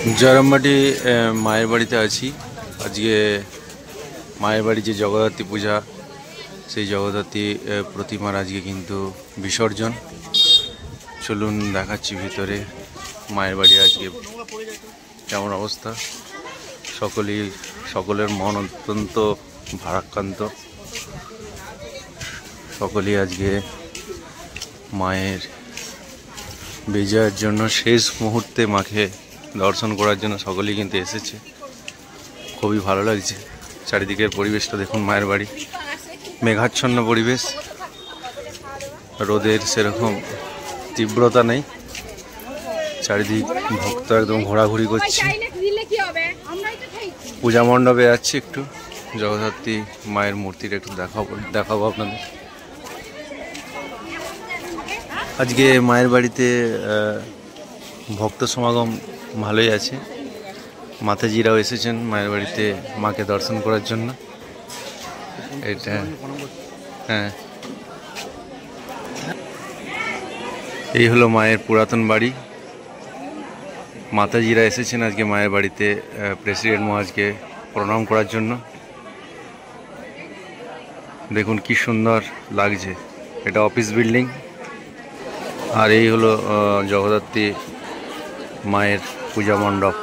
জয়রামবাটি মায়ের বাড়িতে আছি। আজকে মায়ের বাড়ি যে জগদ্ধাত্রী পূজা, সেই জগদ্ধাত্রী প্রতিমার আজকে কিন্তু বিসর্জন। চলুন দেখাচ্ছি ভিতরে মায়ের বাড়ি আজকে কেমন অবস্থা। সকলের মন অত্যন্ত ভারাক্রান্ত। সকলেই আজকে মায়ের বিজয়ের জন্য শেষ মুহূর্তে মাকে দর্শন করার জন্য সকলেই কিন্তু এসেছে। খুবই ভালো লাগছে। চারিদিকের পরিবেশটা দেখুন। মায়ের বাড়ি মেঘাচ্ছন্ন পরিবেশ, রোদের সেরকম তীব্রতা নেই। চারিদিক ভক্ত একদম ঘোরাঘুরি করছে। পূজা মণ্ডপে যাচ্ছে, একটু জগদ্ধাত্রী মায়ের মূর্তিটা একটু দেখাবো আপনাদের। আজকে মায়ের বাড়িতে ভক্ত সমাগম ভালোই আছে। মাতাজিরাও এসেছেন মায়ের বাড়িতে মাকে দর্শন করার জন্য। এটা হ্যাঁ, এই হলো মায়ের পুরাতন বাড়ি। মাতাজিরা এসেছেন আজকে মায়ের বাড়িতে প্রেসিডেন্ট মহারাজকে প্রণাম করার জন্য। দেখুন কি সুন্দর লাগছে। এটা অফিস বিল্ডিং। আর এই হলো জগদ্ধাত্রী মায়ের পূজা মণ্ডপ।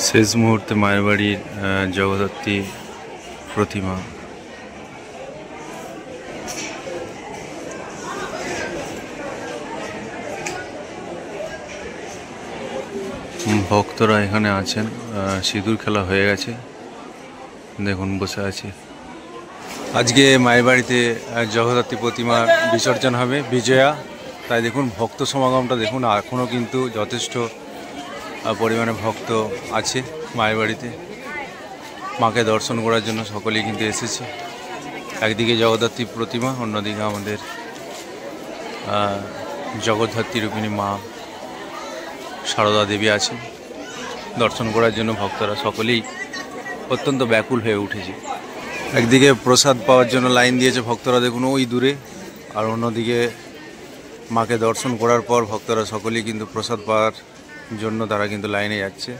শেষ মুহূর্তে মায়ের বাড়ির জগদ্ধাত্রী প্রতিমা। ভক্তরা এখানে আছেন। সিঁদুর খেলা হয়ে গেছে, দেখুন বসে আছে। আজকে মায়ের বাড়িতে জগদ্ধাত্রী প্রতিমার বিসর্জন হবে, বিজয়া। তাই দেখুন ভক্ত সমাগমটা দেখুন। এখনও কিন্তু যথেষ্ট পরিমাণে ভক্ত আছে মায়ের বাড়িতে। মাকে দর্শন করার জন্য সকলেই কিন্তু এসেছে। একদিকে জগদ্ধাত্রী প্রতিমা, অন্যদিকে আমাদের জগদ্ধাত্রী রূপিণী মা সারদা দেবী আছেন। দর্শন করার জন্য ভক্তরা সকলেই অত্যন্ত ব্যাকুল হয়ে উঠেছে। একদিকে প্রসাদ পাওয়ার জন্য লাইন দিয়েছে ভক্তরা, দেখুন ওই দূরে। আর অন্যদিকে মাকে দর্শন করার পর ভক্তরা সকলেই কিন্তু প্রসাদ পাওয়ার জন্য তারা কিন্তু লাইনে যাচ্ছে।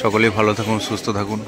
সকলেই ভালো থাকুন, সুস্থ থাকুন।